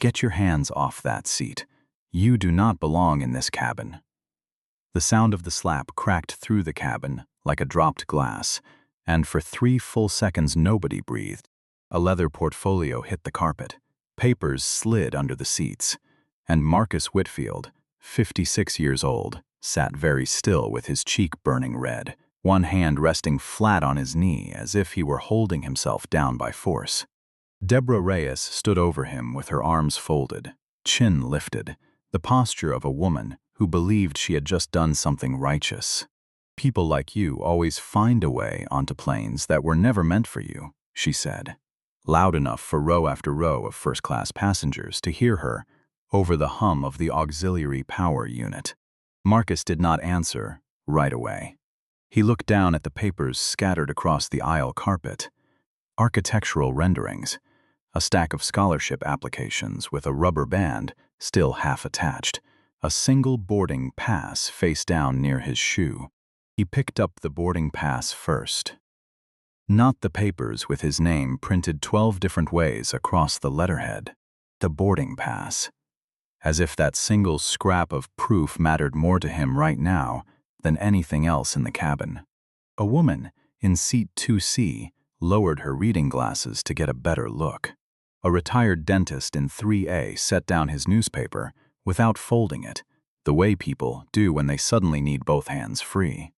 "Get your hands off that seat. You do not belong in this cabin." The sound of the slap cracked through the cabin like a dropped glass, and for 3 full seconds nobody breathed. A leather portfolio hit the carpet. Papers slid under the seats, and Marcus Whitfield, 56 years old, sat very still with his cheek burning red, one hand resting flat on his knee as if he were holding himself down by force. Deborah Reyes stood over him with her arms folded, chin lifted, the posture of a woman who believed she had just done something righteous. "People like you always find a way onto planes that were never meant for you," she said, loud enough for row after row of first-class passengers to hear her over the hum of the auxiliary power unit. Marcus did not answer right away. He looked down at the papers scattered across the aisle carpet. Architectural renderings, a stack of scholarship applications with a rubber band still half attached, a single boarding pass face down near his shoe. He picked up the boarding pass first. Not the papers with his name printed 12 different ways across the letterhead. The boarding pass. As if that single scrap of proof mattered more to him right now than anything else in the cabin. A woman in seat 2C lowered her reading glasses to get a better look. A retired dentist in 3A set down his newspaper without folding it, the way people do when they suddenly need both hands free.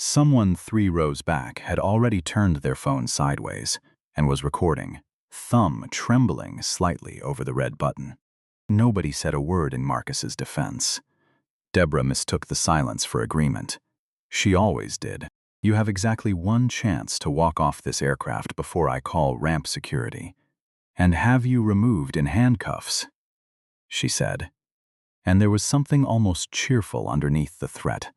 Someone 3 rows back had already turned their phone sideways and was recording, thumb trembling slightly over the red button. Nobody said a word in Marcus's defense. Deborah mistook the silence for agreement. She always did. "You have exactly 1 chance to walk off this aircraft before I call ramp security, and have you removed in handcuffs," she said. And there was something almost cheerful underneath the threat,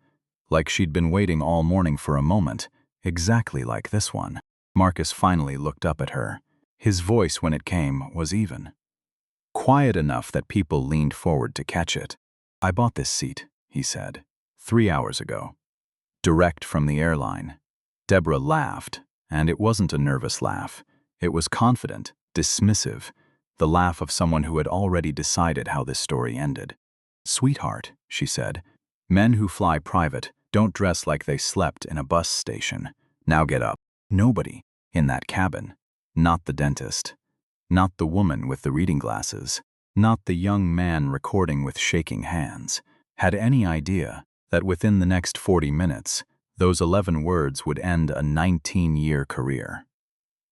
like she'd been waiting all morning for a moment, exactly like this one. Marcus finally looked up at her. His voice, when it came, was even. Quiet enough that people leaned forward to catch it. "I bought this seat," he said, 3 hours ago. Direct from the airline. Deborah laughed, and it wasn't a nervous laugh. It was confident, dismissive, the laugh of someone who had already decided how this story ended. "Sweetheart," she said, "men who fly private don't dress like they slept in a bus station. Now get up." Nobody in that cabin, not the dentist, not the woman with the reading glasses, not the young man recording with shaking hands, had any idea that within the next 40 minutes, those 11 words would end a 19-year career,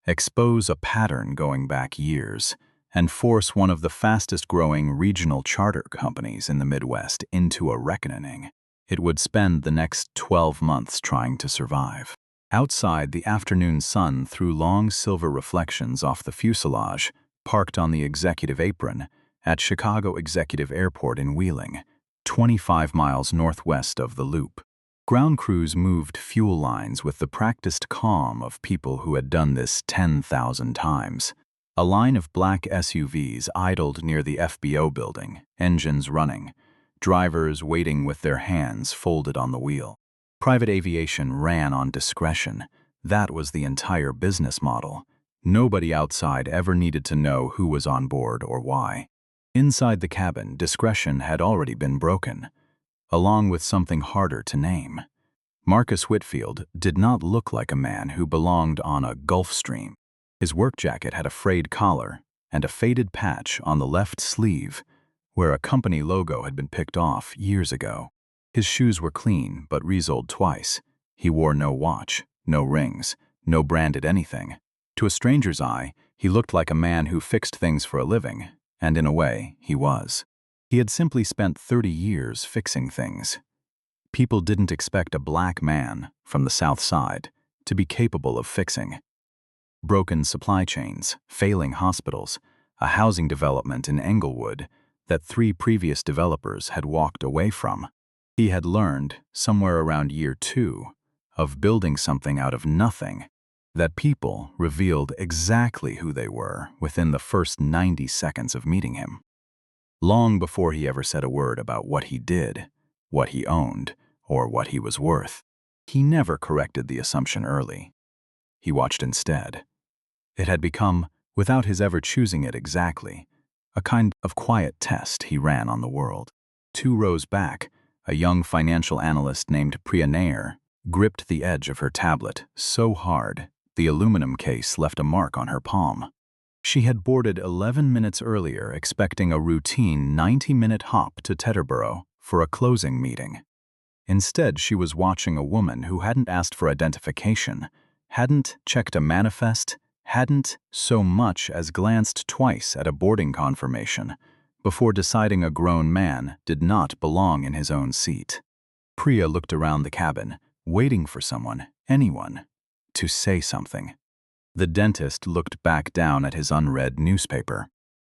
expose a pattern going back years, and force one of the fastest-growing regional charter companies in the Midwest into a reckoning. It would spend the next 12 months trying to survive. Outside, the afternoon sun threw long silver reflections off the fuselage, parked on the executive apron at Chicago Executive Airport in Wheeling, 25 miles northwest of the Loop. Ground crews moved fuel lines with the practiced calm of people who had done this 10,000 times. A line of black SUVs idled near the FBO building, engines running, drivers waiting with their hands folded on the wheel. Private aviation ran on discretion. That was the entire business model. Nobody outside ever needed to know who was on board or why. Inside the cabin, discretion had already been broken, along with something harder to name. Marcus Whitfield did not look like a man who belonged on a Gulf Stream. His work jacket had a frayed collar and a faded patch on the left sleeve where a company logo had been picked off years ago. His shoes were clean but resoled twice. He wore no watch, no rings, no branded anything. To a stranger's eye, he looked like a man who fixed things for a living, and in a way, he was. He had simply spent 30 years fixing things. People didn't expect a black man from the South Side to be capable of fixing. Broken supply chains, failing hospitals, a housing development in Englewood that 3 previous developers had walked away from. He had learned, somewhere around year 2, of building something out of nothing, that people revealed exactly who they were within the first 90 seconds of meeting him. Long before he ever said a word about what he did, what he owned, or what he was worth. He never corrected the assumption early. He watched instead. It had become, without his ever choosing it exactly, a kind of quiet test he ran on the world. 2 rows back, a young financial analyst named Billionaire gripped the edge of her tablet so hard the aluminum case left a mark on her palm. She had boarded 11 minutes earlier expecting a routine 90-minute hop to Teterboro for a closing meeting. Instead, she was watching a woman who hadn't asked for identification, hadn't checked a manifest, hadn't so much as glanced twice at a boarding confirmation before deciding a grown man did not belong in his own seat. Priya looked around the cabin, waiting for someone, anyone, to say something. The dentist looked back down at his unread newspaper.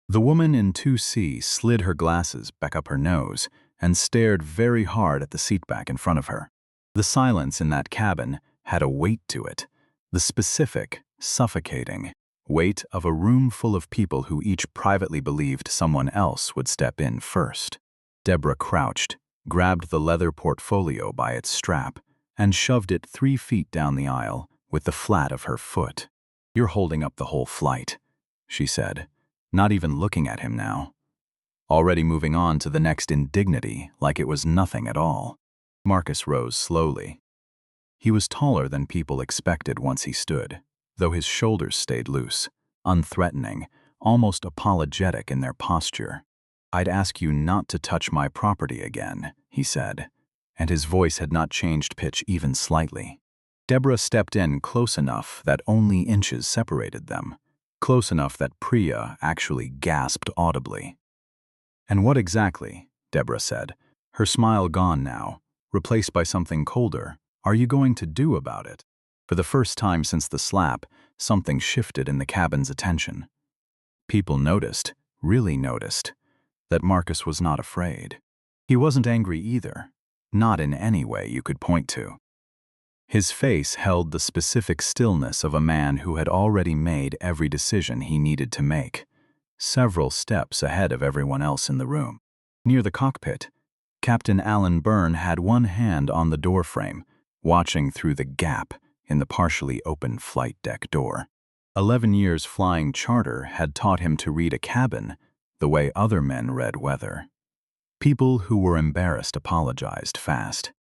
The woman in 2C slid her glasses back up her nose and stared very hard at the seat back in front of her. The silence in that cabin had a weight to it, the specific, suffocating weight of a room full of people who each privately believed someone else would step in first. Deborah crouched, grabbed the leather portfolio by its strap, and shoved it 3 feet down the aisle with the flat of her foot. "You're holding up the whole flight," she said, not even looking at him now. Already moving on to the next indignity like it was nothing at all. Marcus rose slowly. He was taller than people expected once he stood, though his shoulders stayed loose, unthreatening, almost apologetic in their posture. "I'd ask you not to touch my property again," he said, and his voice had not changed pitch even slightly. Deborah stepped in close enough that only inches separated them, close enough that Priya actually gasped audibly. "And what exactly," Deborah said, her smile gone now, replaced by something colder, "are you going to do about it?" For the first time since the slap, something shifted in the cabin's attention. People noticed, really noticed, that Marcus was not afraid. He wasn't angry either, not in any way you could point to. His face held the specific stillness of a man who had already made every decision he needed to make, several steps ahead of everyone else in the room. Near the cockpit, Captain Alan Byrne had one hand on the doorframe, watching through the gap in the partially open flight deck door. 11 years flying charter had taught him to read a cabin the way other men read weather. People who were embarrassed apologized fast.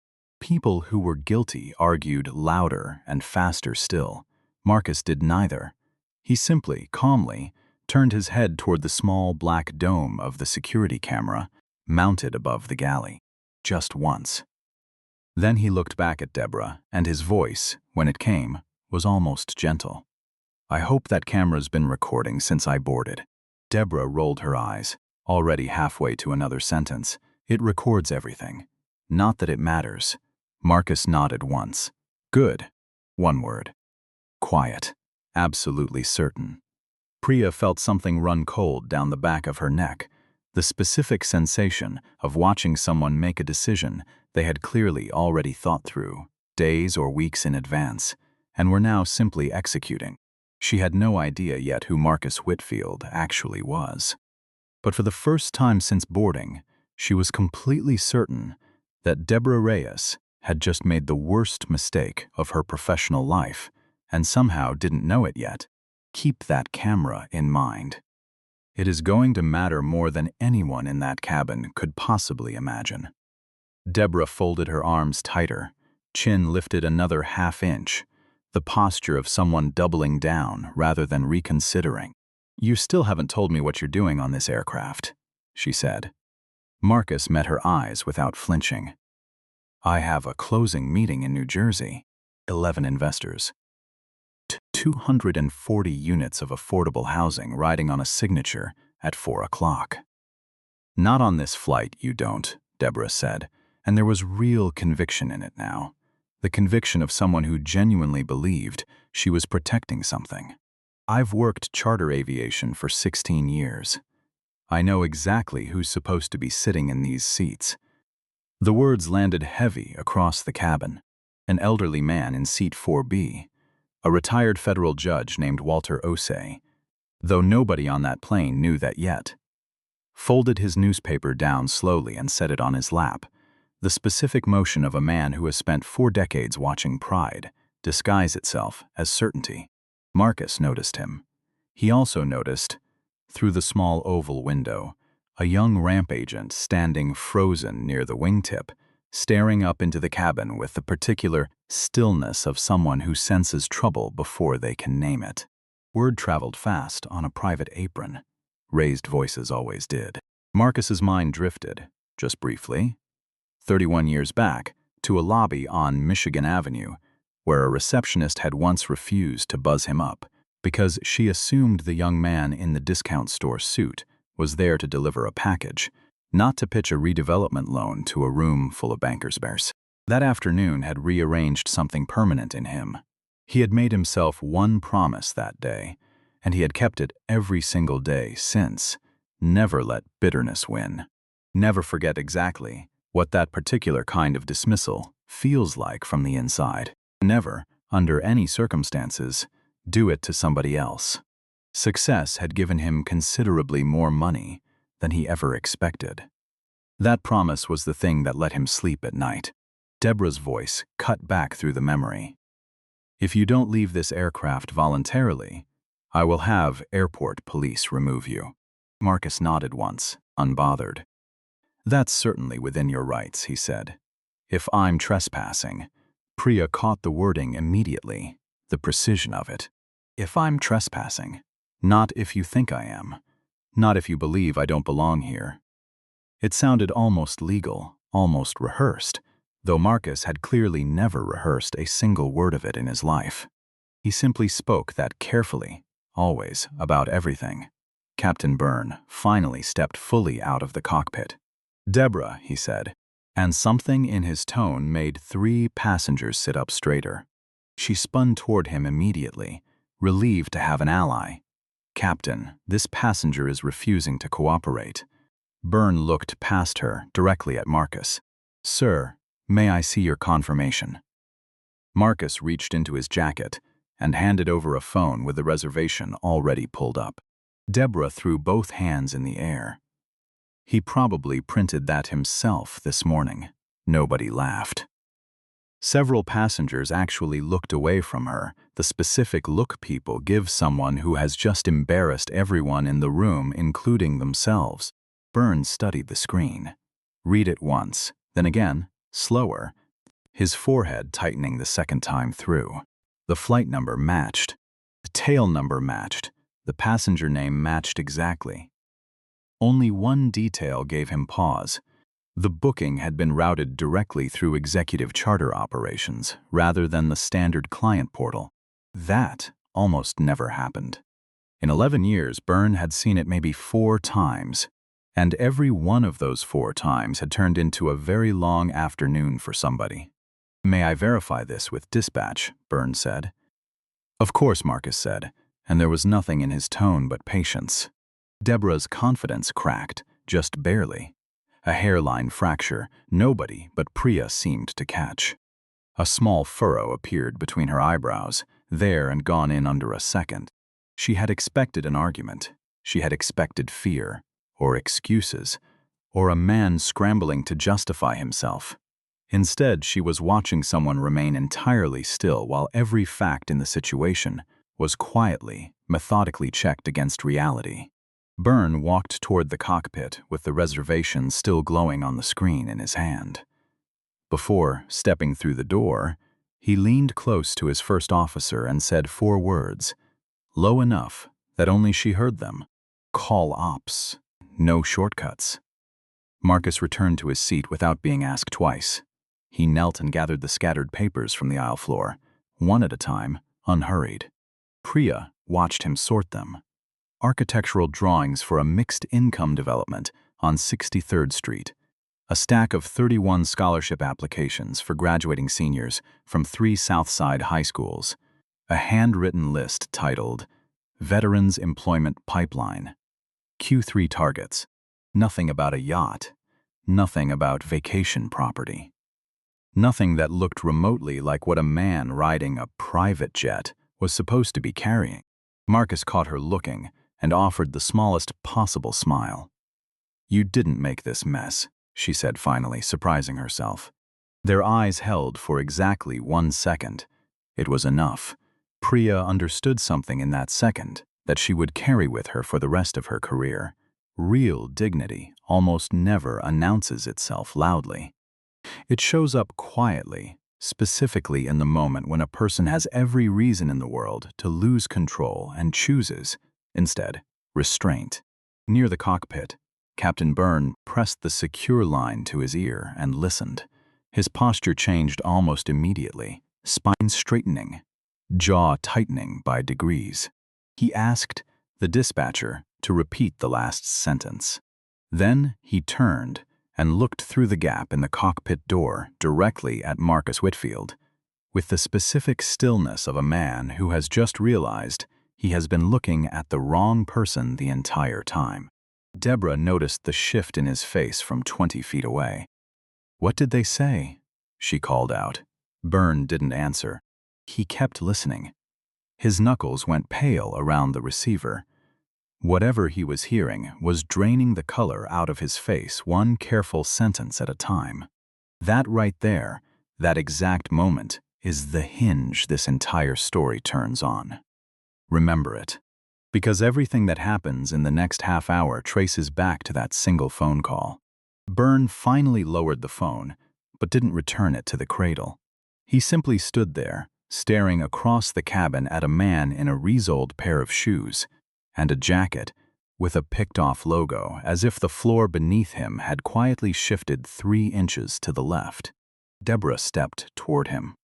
People who were guilty argued louder and faster still. Marcus did neither. He simply, calmly, turned his head toward the small black dome of the security camera mounted above the galley, just once. Then he looked back at Deborah, and his voice, when it came, was almost gentle. "I hope that camera's been recording since I boarded." Deborah rolled her eyes, already halfway to another sentence. "It records everything. Not that it matters." Marcus nodded once. "Good." One word. "Quiet." Absolutely certain. Priya felt something run cold down the back of her neck, the specific sensation of watching someone make a decision they had clearly already thought through, days or weeks in advance, and were now simply executing. She had no idea yet who Marcus Whitfield actually was. But for the first time since boarding, she was completely certain that Deborah Reyes had just made the worst mistake of her professional life and somehow didn't know it yet. Keep that camera in mind. It is going to matter more than anyone in that cabin could possibly imagine. Deborah folded her arms tighter, chin lifted another half-inch, the posture of someone doubling down rather than reconsidering. "You still haven't told me what you're doing on this aircraft," she said. Marcus met her eyes without flinching. "I have a closing meeting in New Jersey. 11 investors. 240 units of affordable housing riding on a signature at 4 o'clock. "Not on this flight, you don't," Deborah said, and there was real conviction in it now. The conviction of someone who genuinely believed she was protecting something. "I've worked charter aviation for 16 years. I know exactly who's supposed to be sitting in these seats." The words landed heavy across the cabin. An elderly man in seat 4B, a retired federal judge named Walter Osei, though nobody on that plane knew that yet, folded his newspaper down slowly and set it on his lap, the specific motion of a man who has spent 4 decades watching pride disguise itself as certainty. Marcus noticed him. He also noticed Through the small oval window, a young ramp agent standing frozen near the wingtip, staring up into the cabin with the particular stillness of someone who senses trouble before they can name it. Word traveled fast on a private apron. Raised voices always did. Marcus's mind drifted, just briefly, 31 years back, to a lobby on Michigan Avenue, where a receptionist had once refused to buzz him up because she assumed the young man in the discount store suit was there to deliver a package, not to pitch a redevelopment loan to a room full of bankers' bears. That afternoon had rearranged something permanent in him. He had made himself one promise that day, and he had kept it every single day since. Never let bitterness win. Never forget exactly what that particular kind of dismissal feels like from the inside. Never, under any circumstances, do it to somebody else. Success had given him considerably more money than he ever expected. That promise was the thing that let him sleep at night. Deborah's voice cut back through the memory. If you don't leave this aircraft voluntarily, I will have airport police remove you. Marcus nodded once, unbothered. That's certainly within your rights, he said. If I'm trespassing. Priya caught the wording immediately, the precision of it. If I'm trespassing. Not if you think I am. Not if you believe I don't belong here. It sounded almost legal, almost rehearsed, though Marcus had clearly never rehearsed a single word of it in his life. He simply spoke that carefully, always, about everything. Captain Byrne finally stepped fully out of the cockpit. Deborah, he said, and something in his tone made 3 passengers sit up straighter. She spun toward him immediately, relieved to have an ally. Captain, this passenger is refusing to cooperate. Byrne looked past her, directly at Marcus. Sir, may I see your confirmation? Marcus reached into his jacket and handed over a phone with the reservation already pulled up. Deborah threw both hands in the air. He probably printed that himself this morning. Nobody laughed. Several passengers actually looked away from her, the specific look people give someone who has just embarrassed everyone in the room, including themselves. Byrne studied the screen. Read it once, then again, slower, his forehead tightening the second time through. The flight number matched. The tail number matched. The passenger name matched exactly. Only one detail gave him pause. The booking had been routed directly through executive charter operations rather than the standard client portal. That almost never happened. In 11 years, Byrne had seen it maybe 4 times, and every one of those 4 times had turned into a very long afternoon for somebody. May I verify this with dispatch? Byrne said. Of course, Marcus said, and there was nothing in his tone but patience. Deborah's confidence cracked, just barely. A hairline fracture nobody but Priya seemed to catch. A small furrow appeared between her eyebrows, there and gone in under a second. She had expected an argument. She had expected fear, or excuses, or a man scrambling to justify himself. Instead, she was watching someone remain entirely still while every fact in the situation was quietly, methodically checked against reality. Byrne walked toward the cockpit with the reservation still glowing on the screen in his hand. Before stepping through the door, he leaned close to his first officer and said 4 words, low enough that only she heard them. Call ops. No shortcuts. Marcus returned to his seat without being asked twice. He knelt and gathered the scattered papers from the aisle floor, one at a time, unhurried. Priya watched him sort them. Architectural drawings for a mixed-income development on 63rd Street. A stack of 31 scholarship applications for graduating seniors from 3 Southside high schools. A handwritten list titled, Veterans Employment Pipeline. Q3 targets. Nothing about a yacht. Nothing about vacation property. Nothing that looked remotely like what a man riding a private jet was supposed to be carrying. Marcus caught her looking and offered the smallest possible smile. You didn't make this mess, she said finally, surprising herself. Their eyes held for exactly 1 second. It was enough. Priya understood something in that second, that she would carry with her for the rest of her career. Real dignity almost never announces itself loudly. It shows up quietly, specifically in the moment when a person has every reason in the world to lose control and chooses, instead, restraint. Near the cockpit, Captain Byrne pressed the secure line to his ear and listened. His posture changed almost immediately, spine straightening, jaw tightening by degrees. He asked the dispatcher to repeat the last sentence. Then he turned and looked through the gap in the cockpit door directly at Marcus Whitfield, with the specific stillness of a man who has just realized he has been looking at the wrong person the entire time. Deborah noticed the shift in his face from 20 feet away. "What did they say?" she called out. Byrne didn't answer. He kept listening. His knuckles went pale around the receiver. Whatever he was hearing was draining the color out of his face one careful sentence at a time. That right there, that exact moment, is the hinge this entire story turns on. Remember it. Because everything that happens in the next half hour traces back to that single phone call. Byrne finally lowered the phone, but didn't return it to the cradle. He simply stood there, staring across the cabin at a man in a re-soled pair of shoes and a jacket with a picked-off logo, as if the floor beneath him had quietly shifted 3 inches to the left. Deborah stepped toward him.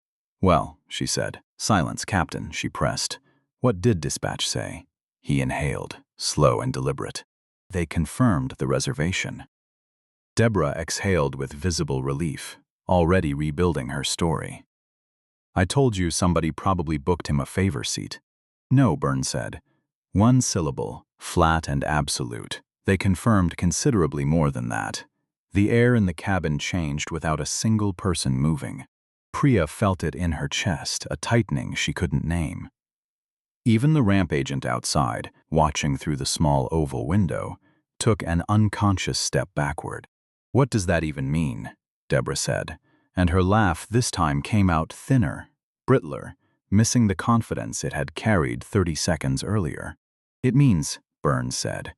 "Well," she said. "Silence, Captain," she pressed. "What did dispatch say?" He inhaled, slow and deliberate. "They confirmed the reservation." Deborah exhaled with visible relief, already rebuilding her story. "I told you somebody probably booked him a favor seat." "No," Byrne said. One syllable, flat and absolute. They confirmed considerably more than that. The air in the cabin changed without a single person moving. Priya felt it in her chest, a tightening she couldn't name. Even the ramp agent outside, watching through the small oval window, took an unconscious step backward. "What does that even mean?" Deborah said, and her laugh this time came out thinner, brittler, missing the confidence it had carried 30 seconds earlier. "It means," Byrne said,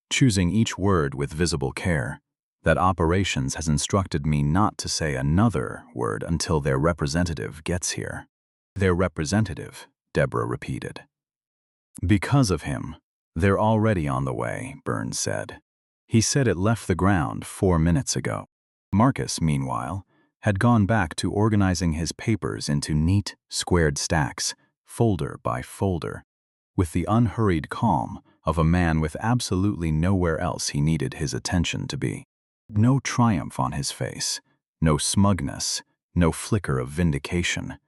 choosing each word with visible care, "that operations has instructed me not to say another word until their representative gets here." "Their representative," Deborah repeated. "Because of him, they're already on the way," Byrne said. He said it left the ground 4 minutes ago. Marcus, meanwhile, had gone back to organizing his papers into neat, squared stacks, folder by folder, with the unhurried calm of a man with absolutely nowhere else he needed his attention to be. No triumph on his face, no smugness, no flicker of vindication,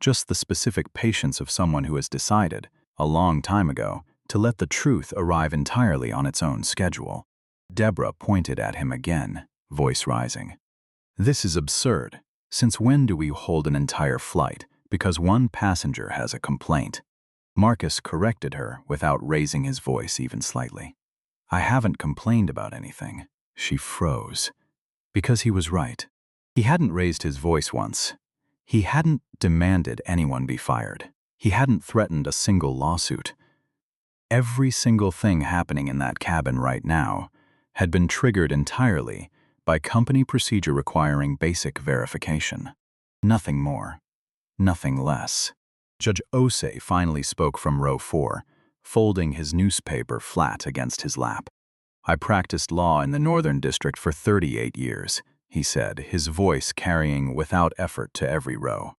just the specific patience of someone who has decided, a long time ago, to let the truth arrive entirely on its own schedule. Deborah pointed at him again, voice rising. "This is absurd. Since when do we hold an entire flight because one passenger has a complaint?" Marcus corrected her without raising his voice even slightly. "I haven't complained about anything." She froze. Because he was right. He hadn't raised his voice once. He hadn't demanded anyone be fired. He hadn't threatened a single lawsuit. Every single thing happening in that cabin right now had been triggered entirely by company procedure requiring basic verification. Nothing more. Nothing less. Judge Osei finally spoke from row 4, folding his newspaper flat against his lap. "I practiced law in the Northern District for 38 years, he said, his voice carrying without effort to every row.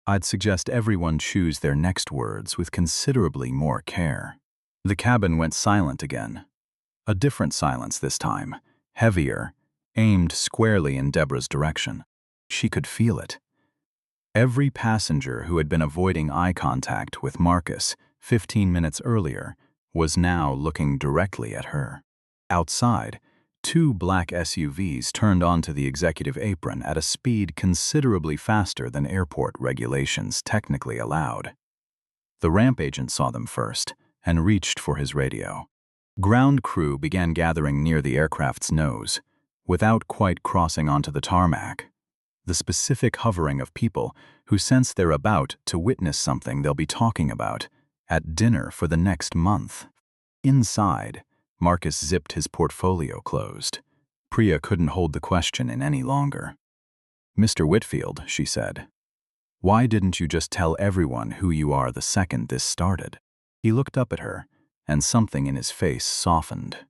"I'd suggest everyone choose their next words with considerably more care." The cabin went silent again. A different silence this time, heavier, aimed squarely in Deborah's direction. She could feel it. Every passenger who had been avoiding eye contact with Marcus 15 minutes earlier was now looking directly at her. Outside, 2 black SUVs turned onto the executive apron at a speed considerably faster than airport regulations technically allowed. The ramp agent saw them first and reached for his radio. Ground crew began gathering near the aircraft's nose, without quite crossing onto the tarmac. The specific hovering of people who sense they're about to witness something they'll be talking about, at dinner for the next month. Inside, Marcus zipped his portfolio closed. Priya couldn't hold the question in any longer. "Mr. Whitfield," she said, "why didn't you just tell everyone who you are the second this started?" He looked up at her, and something in his face softened.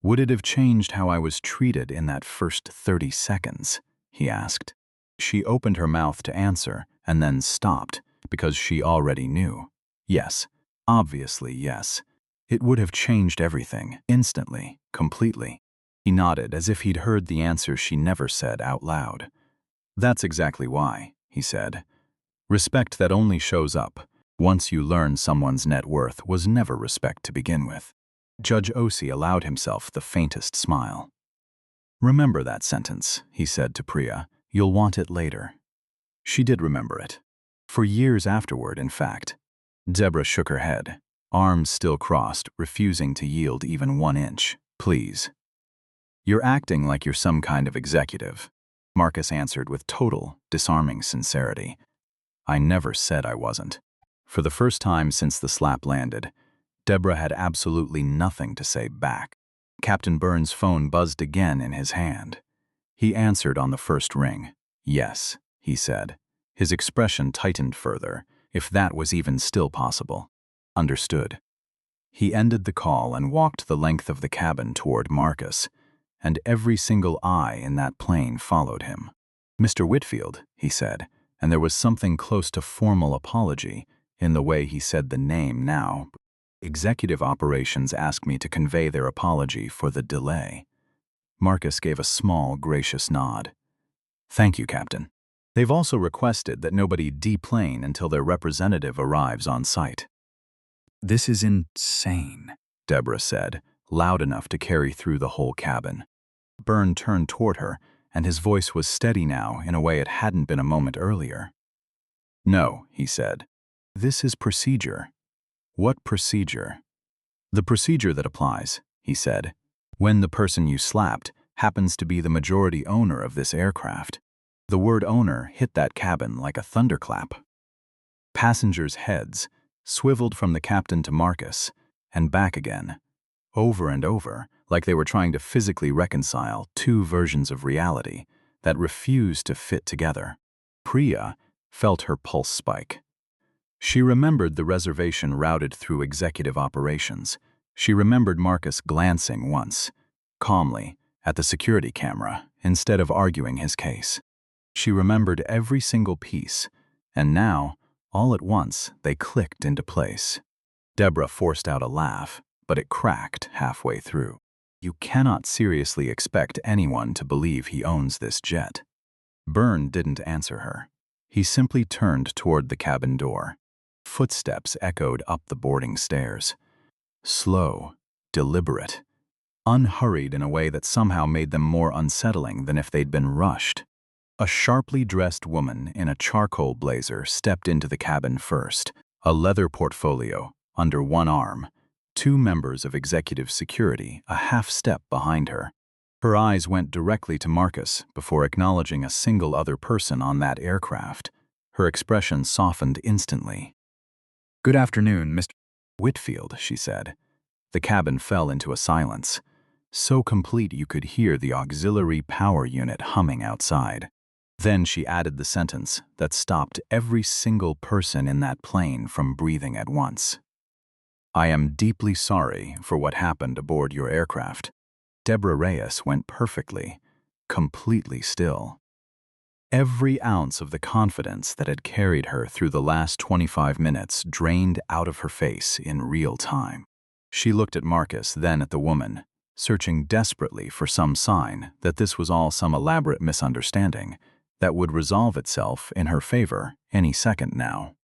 "Would it have changed how I was treated in that first 30 seconds?" he asked. She opened her mouth to answer and then stopped because she already knew. Yes, obviously yes. It would have changed everything, instantly, completely. He nodded as if he'd heard the answer she never said out loud. "That's exactly why," he said. "Respect that only shows up once you learn someone's net worth was never respect to begin with." Judge Osi allowed himself the faintest smile. "Remember that sentence," he said to Priya. "You'll want it later." She did remember it. For years afterward, in fact. Deborah shook her head, arms still crossed, refusing to yield even 1 inch. "Please." "You're acting like you're some kind of executive," Marcus answered with total, disarming sincerity. "I never said I wasn't." For the first time since the slap landed, Deborah had absolutely nothing to say back. Captain Burns' phone buzzed again in his hand. He answered on the first ring. "Yes," he said. His expression tightened further, if that was even still possible. "Understood." He ended the call and walked the length of the cabin toward Marcus, and every single eye in that plane followed him. "Mr. Whitfield," he said, and there was something close to formal apology in the way he said the name now. "Executive Operations asked me to convey their apology for the delay." Marcus gave a small, gracious nod. "Thank you, Captain. They've also requested that nobody deplane until their representative arrives on site." "This is insane," Deborah said, loud enough to carry through the whole cabin. Byrne turned toward her, and his voice was steady now in a way it hadn't been a moment earlier. "No," he said. "This is procedure." "What procedure?" "The procedure that applies," he said, "when the person you slapped happens to be the majority owner of this aircraft." The word owner hit that cabin like a thunderclap. Passengers' heads swiveled from the captain to Marcus and back again, over and over, like they were trying to physically reconcile two versions of reality that refused to fit together. Priya felt her pulse spike. She remembered the reservation routed through executive operations. She remembered Marcus glancing once, calmly, at the security camera instead of arguing his case. She remembered every single piece, and now, all at once, they clicked into place. Deborah forced out a laugh, but it cracked halfway through. "You cannot seriously expect anyone to believe he owns this jet." Byrne didn't answer her. He simply turned toward the cabin door. Footsteps echoed up the boarding stairs. Slow, deliberate, unhurried in a way that somehow made them more unsettling than if they'd been rushed. A sharply dressed woman in a charcoal blazer stepped into the cabin first, a leather portfolio under one arm, two members of executive security a half step behind her. Her eyes went directly to Marcus before acknowledging a single other person on that aircraft. Her expression softened instantly. "Good afternoon, Mr. Whitfield," she said. The cabin fell into a silence, so complete you could hear the auxiliary power unit humming outside. Then she added the sentence that stopped every single person in that plane from breathing at once. "I am deeply sorry for what happened aboard your aircraft." Deborah Reyes went perfectly, completely still. Every ounce of the confidence that had carried her through the last 25 minutes drained out of her face in real time. She looked at Marcus, then at the woman, searching desperately for some sign that this was all some elaborate misunderstanding that would resolve itself in her favor any second now.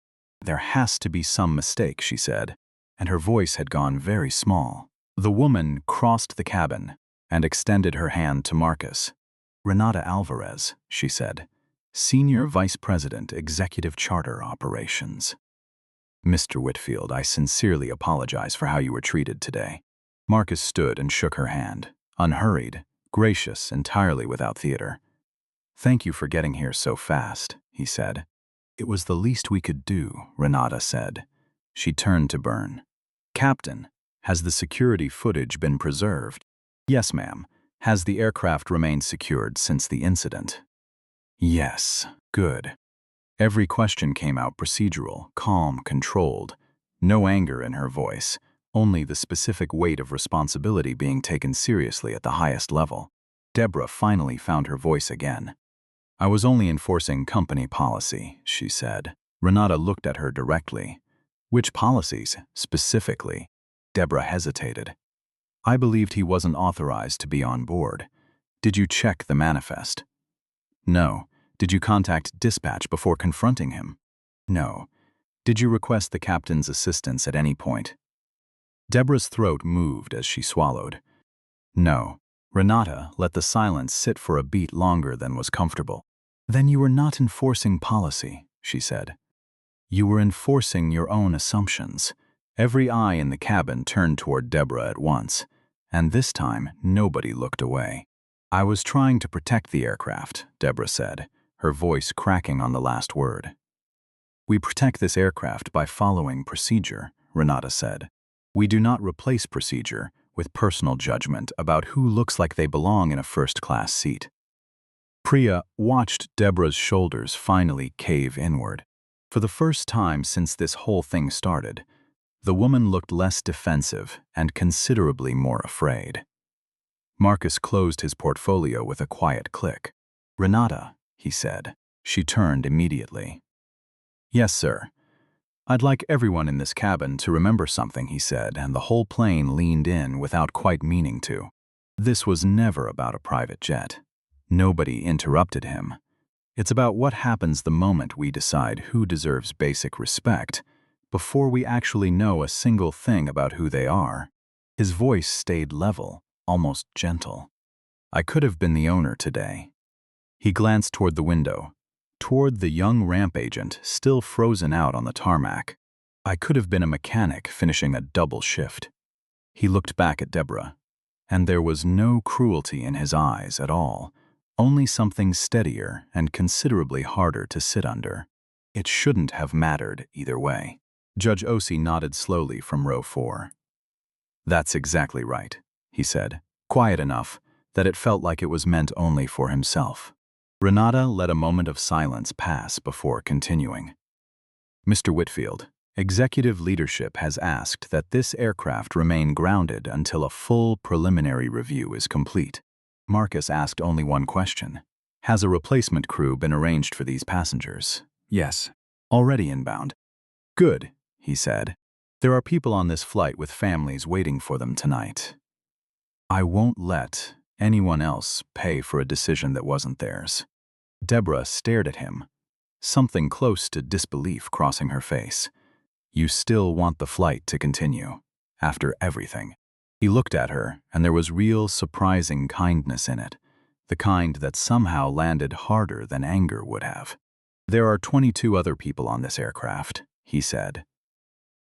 "There has to be some mistake," she said, and her voice had gone very small. The woman crossed the cabin and extended her hand to Marcus. "Renata Alvarez," she said, "Senior Vice President, Executive Charter Operations." "Mr. Whitfield, I sincerely apologize for how you were treated today." Marcus stood and shook her hand, unhurried, gracious, entirely without theater. "Thank you for getting here so fast," he said. "It was the least we could do," Renata said. She turned to Byrne. "Captain, has the security footage been preserved?" "Yes, ma'am. Has the aircraft remained secured since the incident?" "Yes. Good." Every question came out procedural, calm, controlled. No anger in her voice, only the specific weight of responsibility being taken seriously at the highest level. Deborah finally found her voice again. "I was only enforcing company policy," she said. Renata looked at her directly. "Which policies, specifically?" Deborah hesitated. "I believed he wasn't authorized to be on board. Did you check the manifest?" "No." "Did you contact dispatch before confronting him?" "No." "Did you request the captain's assistance at any point?" Deborah's throat moved as she swallowed. "No." Renata let the silence sit for a beat longer than was comfortable. "Then you were not enforcing policy," she said. "You were enforcing your own assumptions." Every eye in the cabin turned toward Deborah at once, and this time nobody looked away. "I was trying to protect the aircraft," Deborah said, her voice cracking on the last word. "We protect this aircraft by following procedure," Renata said. "We do not replace procedure with personal judgment about who looks like they belong in a first-class seat." Priya watched Deborah's shoulders finally cave inward. For the first time since this whole thing started, the woman looked less defensive and considerably more afraid. Marcus closed his portfolio with a quiet click. "Renata," he said. She turned immediately. "Yes, sir." "I'd like everyone in this cabin to remember something," he said, and the whole plane leaned in without quite meaning to. This was never about a private jet. Nobody interrupted him. It's about what happens the moment we decide who deserves basic respect, before we actually know a single thing about who they are. His voice stayed level, almost gentle. "I could have been the owner today." He glanced toward the window, toward the young ramp agent still frozen out on the tarmac. "I could have been a mechanic finishing a double shift." He looked back at Deborah, and there was no cruelty in his eyes at all, only something steadier and considerably harder to sit under. It shouldn't have mattered either way. Judge Osei nodded slowly from row 4. "That's exactly right," he said, quiet enough that it felt like it was meant only for himself. Renata let a moment of silence pass before continuing. "Mr. Whitfield, executive leadership has asked that this aircraft remain grounded until a full preliminary review is complete." Marcus asked only one question. "Has a replacement crew been arranged for these passengers?" "Yes." "Already inbound?" "Good," he said. "There are people on this flight with families waiting for them tonight. I won't let anyone else pay for a decision that wasn't theirs." Deborah stared at him, something close to disbelief crossing her face. "You still want the flight to continue, after everything?" He looked at her, and there was real, surprising kindness in it, the kind that somehow landed harder than anger would have. "There are 22 other people on this aircraft," he said.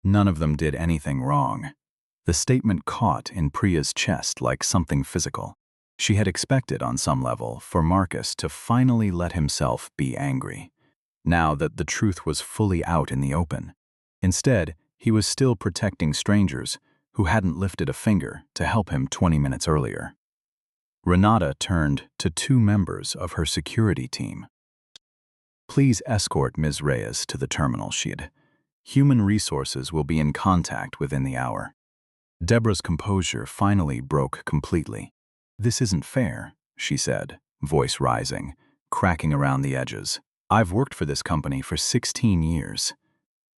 "None of them did anything wrong." The statement caught in Priya's chest like something physical. She had expected, on some level, for Marcus to finally let himself be angry, now that the truth was fully out in the open. Instead, he was still protecting strangers who hadn't lifted a finger to help him 20 minutes earlier. Renata turned to 2 members of her security team. "Please escort Ms. Reyes to the terminal," she said. "Human resources will be in contact within the hour." Deborah's composure finally broke completely. "This isn't fair," she said, voice rising, cracking around the edges. "I've worked for this company for 16 years.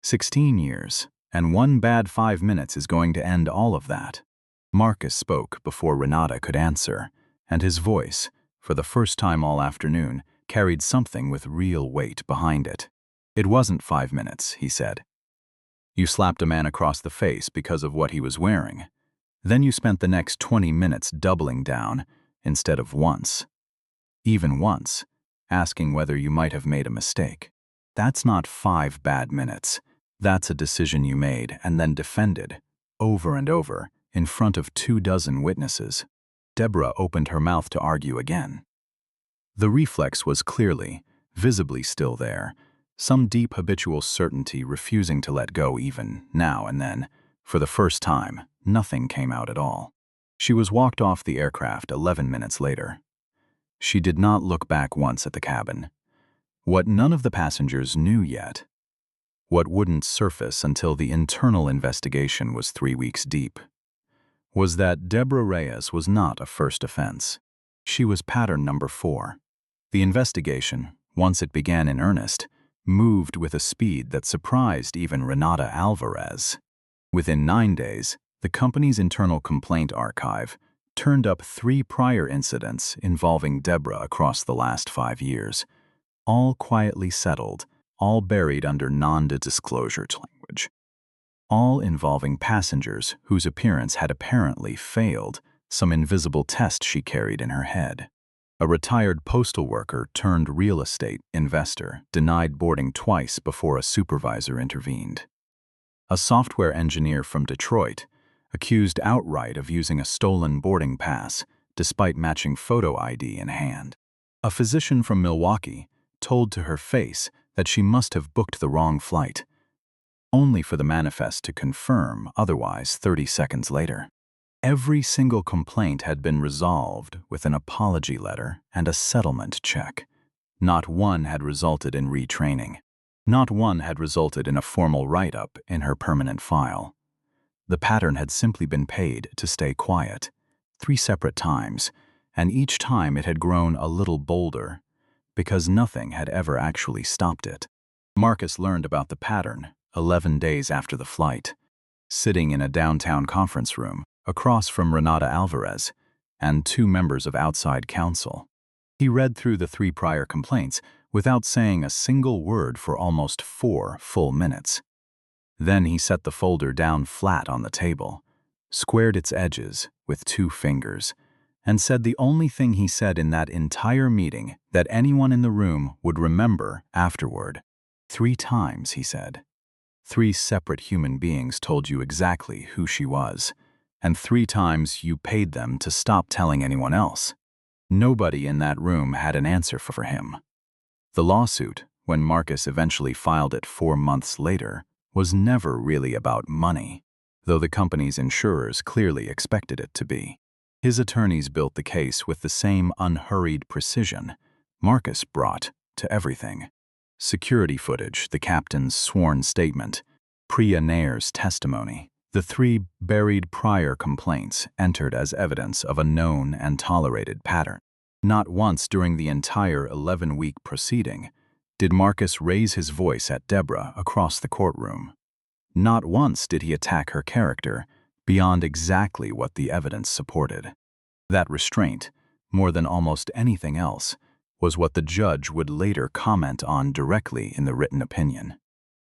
16 years, and one bad 5 minutes is going to end all of that." Marcus spoke before Renata could answer, and his voice, for the first time all afternoon, carried something with real weight behind it. "It wasn't 5 minutes," he said. "You slapped a man across the face because of what he was wearing. Then you spent the next 20 minutes doubling down, instead of once. Even once, asking whether you might have made a mistake. That's not 5 bad minutes. That's a decision you made and then defended, over and over, in front of 24 witnesses." Deborah opened her mouth to argue again. The reflex was clearly, visibly still there, some deep habitual certainty refusing to let go even now and then. For the first time, nothing came out at all. She was walked off the aircraft 11 minutes later. She did not look back once at the cabin. What none of the passengers knew yet, what wouldn't surface until the internal investigation was 3 weeks deep, was that Deborah Reyes was not a first offense. She was pattern number 4. The investigation, once it began in earnest, moved with a speed that surprised even Renata Alvarez. Within 9 days, the company's internal complaint archive turned up 3 prior incidents involving Deborah across the last 5 years, all quietly settled, all buried under non-disclosure language, all involving passengers whose appearance had apparently failed some invisible test she carried in her head. A retired postal worker turned real estate investor denied boarding twice before a supervisor intervened. A software engineer from Detroit accused outright of using a stolen boarding pass despite matching photo ID in hand. A physician from Milwaukee told to her face that she must have booked the wrong flight, only for the manifest to confirm otherwise 30 seconds later. Every single complaint had been resolved with an apology letter and a settlement check. Not one had resulted in retraining. Not one had resulted in a formal write-up in her permanent file. The pattern had simply been paid to stay quiet, 3 separate times, and each time it had grown a little bolder, because nothing had ever actually stopped it. Marcus learned about the pattern 11 days after the flight, sitting in a downtown conference room across from Renata Alvarez and 2 members of outside counsel. He read through the 3 prior complaints without saying a single word for almost 4 full minutes. Then he set the folder down flat on the table, squared its edges with 2 fingers, and said the only thing he said in that entire meeting that anyone in the room would remember afterward. 3 times, he said. 3 separate human beings told you exactly who she was, and 3 times you paid them to stop telling anyone else. Nobody in that room had an answer for him. The lawsuit, when Marcus eventually filed it 4 months later, was never really about money, though the company's insurers clearly expected it to be. His attorneys built the case with the same unhurried precision Marcus brought to everything. Security footage, the captain's sworn statement, Billionaire's testimony, the 3 buried prior complaints entered as evidence of a known and tolerated pattern. Not once during the entire 11-week proceeding did Marcus raise his voice at Deborah across the courtroom. Not once did he attack her character beyond exactly what the evidence supported. That restraint, more than almost anything else, was what the judge would later comment on directly in the written opinion.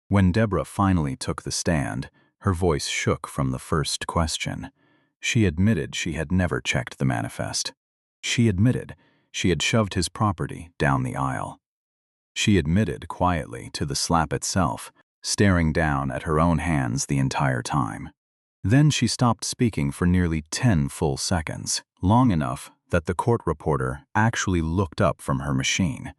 When Deborah finally took the stand, her voice shook from the first question. She admitted she had never checked the manifest. She admitted she had shoved his property down the aisle. She admitted quietly to the slap itself, staring down at her own hands the entire time. Then she stopped speaking for nearly 10 full seconds, long enough that the court reporter actually looked up from her machine,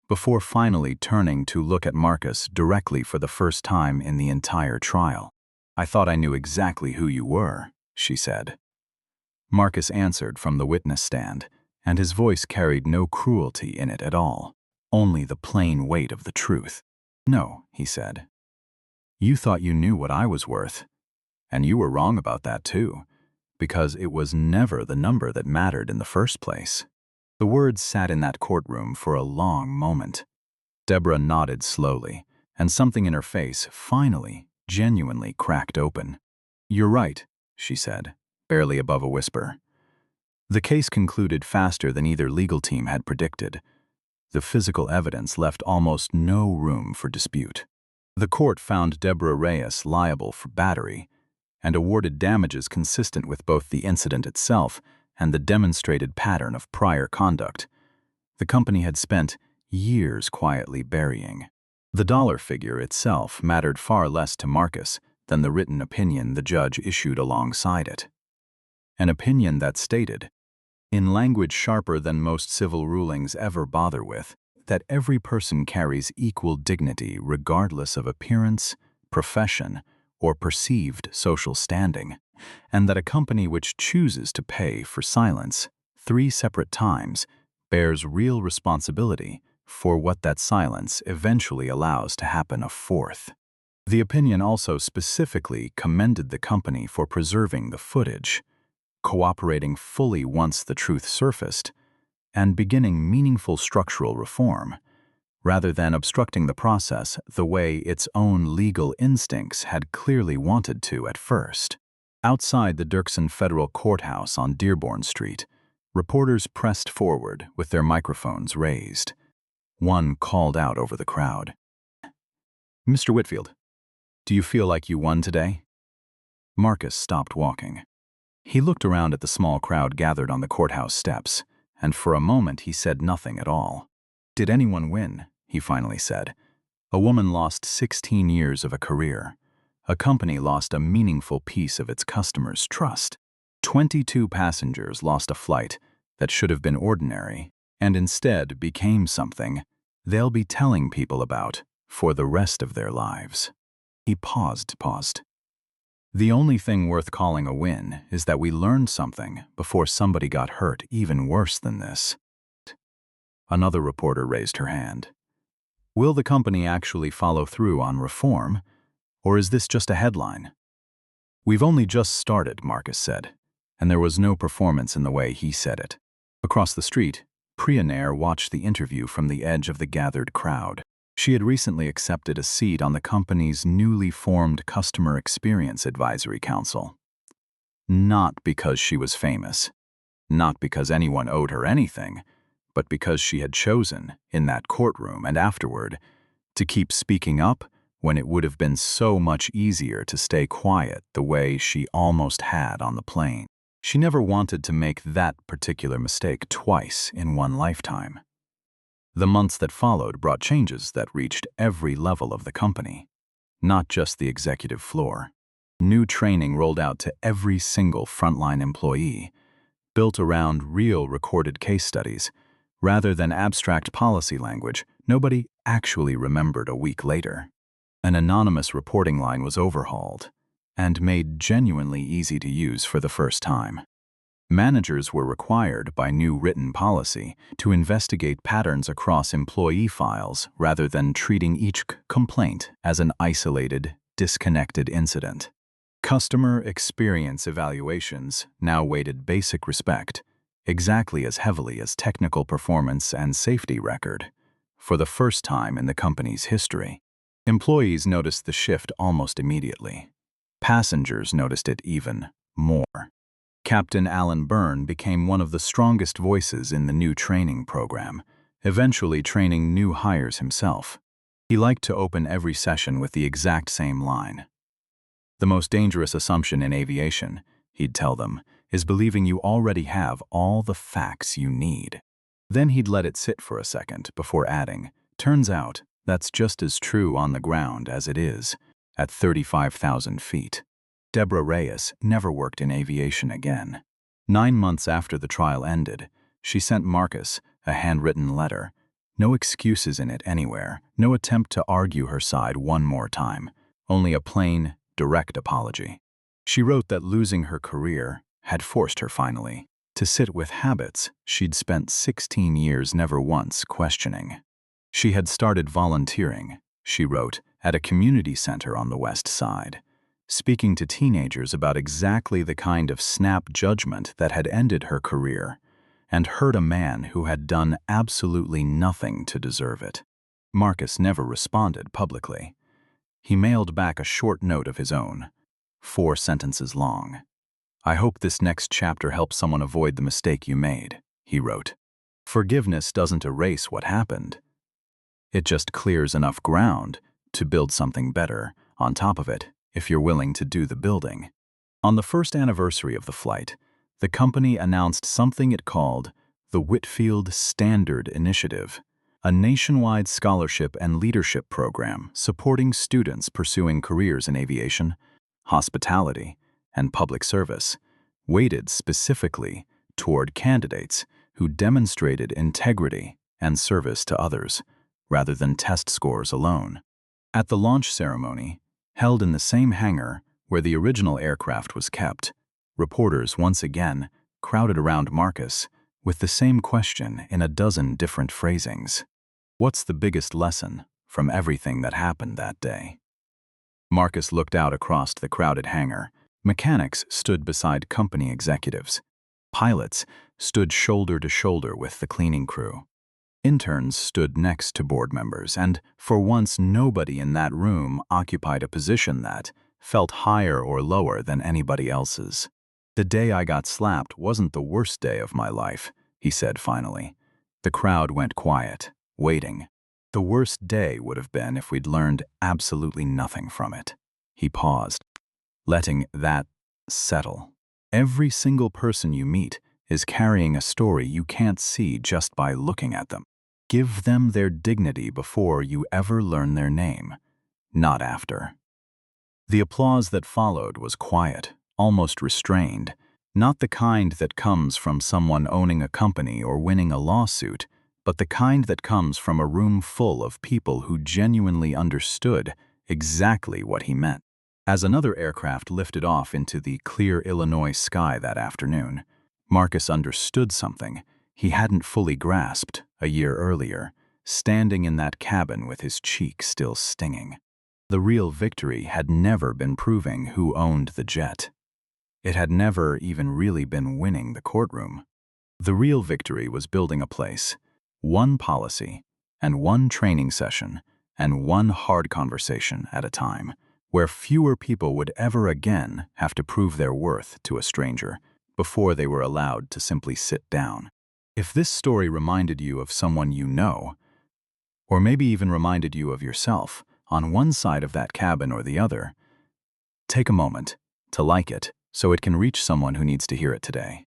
before finally turning to look at Marcus directly for the first time in the entire trial. "I thought I knew exactly who you were," she said. Marcus answered from the witness stand, and his voice carried no cruelty in it at all, only the plain weight of the truth. "No," he said. "You thought you knew what I was worth, and you were wrong about that too, because it was never the number that mattered in the first place." The words sat in that courtroom for a long moment. Deborah nodded slowly, and something in her face finally, genuinely cracked open. "You're right," she said, barely above a whisper. The case concluded faster than either legal team had predicted. The physical evidence left almost no room for dispute. The court found Deborah Reyes liable for battery and awarded damages consistent with both the incident itself and the demonstrated pattern of prior conduct the company had spent years quietly burying. The dollar figure itself mattered far less to Marcus than the written opinion the judge issued alongside it. An opinion that stated, in language sharper than most civil rulings ever bother with, that every person carries equal dignity regardless of appearance, profession, or perceived social standing, and that a company which chooses to pay for silence 3 separate times bears real responsibility for what that silence eventually allows to happen a 4th. The opinion also specifically commended the company for preserving the footage, cooperating fully once the truth surfaced, and beginning meaningful structural reform, rather than obstructing the process the way its own legal instincts had clearly wanted to at first. Outside the Dirksen Federal Courthouse on Dearborn Street, reporters pressed forward with their microphones raised. One called out over the crowd, "Mr. Whitfield, do you feel like you won today?" Marcus stopped walking. He looked around at the small crowd gathered on the courthouse steps, and for a moment he said nothing at all. "Did anyone win?" he finally said. "A woman lost 16 years of a career. A company lost a meaningful piece of its customers' trust. 22 passengers lost a flight that should have been ordinary and instead became something they'll be telling people about for the rest of their lives." He paused. "The only thing worth calling a win is that we learned something before somebody got hurt even worse than this." Another reporter raised her hand. "Will the company actually follow through on reform, or is this just a headline?" "We've only just started," Marcus said, and there was no performance in the way he said it. Across the street, Billionaire watched the interview from the edge of the gathered crowd. She had recently accepted a seat on the company's newly formed Customer Experience Advisory Council. Not because she was famous, not because anyone owed her anything, but because she had chosen, in that courtroom and afterward, to keep speaking up when it would have been so much easier to stay quiet the way she almost had on the plane. She never wanted to make that particular mistake twice in one lifetime. The months that followed brought changes that reached every level of the company, not just the executive floor. New training rolled out to every single frontline employee, built around real recorded case studies, rather than abstract policy language nobody actually remembered a week later. An anonymous reporting line was overhauled and made genuinely easy to use for the first time. Managers were required by new written policy to investigate patterns across employee files rather than treating each complaint as an isolated, disconnected incident. Customer experience evaluations now weighted basic respect exactly as heavily as technical performance and safety record, for the first time in the company's history. Employees noticed the shift almost immediately. Passengers noticed it even more. Captain Alan Byrne became one of the strongest voices in the new training program, eventually training new hires himself. He liked to open every session with the exact same line. "The most dangerous assumption in aviation," he'd tell them, "is believing you already have all the facts you need." Then he'd let it sit for a second before adding, "Turns out that's just as true on the ground as it is at 35,000 feet. Deborah Reyes never worked in aviation again. 9 months after the trial ended, she sent Marcus a handwritten letter. No excuses in it anywhere, no attempt to argue her side one more time, only a plain, direct apology. She wrote that losing her career had forced her finally to sit with habits she'd spent 16 years never once questioning. She had started volunteering, she wrote, at a community center on the West Side, speaking to teenagers about exactly the kind of snap judgment that had ended her career, and hurt a man who had done absolutely nothing to deserve it. Marcus never responded publicly. He mailed back a short note of his own, 4 sentences long. "I hope this next chapter helps someone avoid the mistake you made," he wrote. "Forgiveness doesn't erase what happened. It just clears enough ground to build something better on top of it if you're willing to do the building." On the first anniversary of the flight, the company announced something it called the Whitfield Standard Initiative, a nationwide scholarship and leadership program supporting students pursuing careers in aviation, hospitality, and public service, weighted specifically toward candidates who demonstrated integrity and service to others, rather than test scores alone. At the launch ceremony, held in the same hangar where the original aircraft was kept, reporters once again crowded around Marcus with the same question in a dozen different phrasings. What's the biggest lesson from everything that happened that day? Marcus looked out across the crowded hangar. Mechanics stood beside company executives. Pilots stood shoulder to shoulder with the cleaning crew. Interns stood next to board members, and for once nobody in that room occupied a position that felt higher or lower than anybody else's. The day I got slapped wasn't the worst day of my life, he said finally. The crowd went quiet, waiting. The worst day would have been if we'd learned absolutely nothing from it. He paused, letting that settle. Every single person you meet is carrying a story you can't see just by looking at them. Give them their dignity before you ever learn their name, not after. The applause that followed was quiet, almost restrained, not the kind that comes from someone owning a company or winning a lawsuit, but the kind that comes from a room full of people who genuinely understood exactly what he meant. As another aircraft lifted off into the clear Illinois sky that afternoon, Marcus understood something he hadn't fully grasped a year earlier, standing in that cabin with his cheek still stinging. The real victory had never been proving who owned the jet. It had never even really been winning the courtroom. The real victory was building a place, one policy, and one training session, and one hard conversation at a time, where fewer people would ever again have to prove their worth to a stranger before they were allowed to simply sit down. If this story reminded you of someone you know, or maybe even reminded you of yourself on one side of that cabin or the other, take a moment to like it so it can reach someone who needs to hear it today.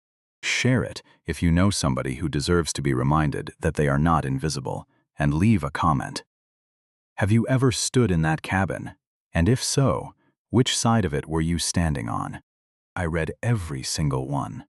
Share it if you know somebody who deserves to be reminded that they are not invisible, and leave a comment. Have you ever stood in that cabin? And if so, which side of it were you standing on? I read every single one.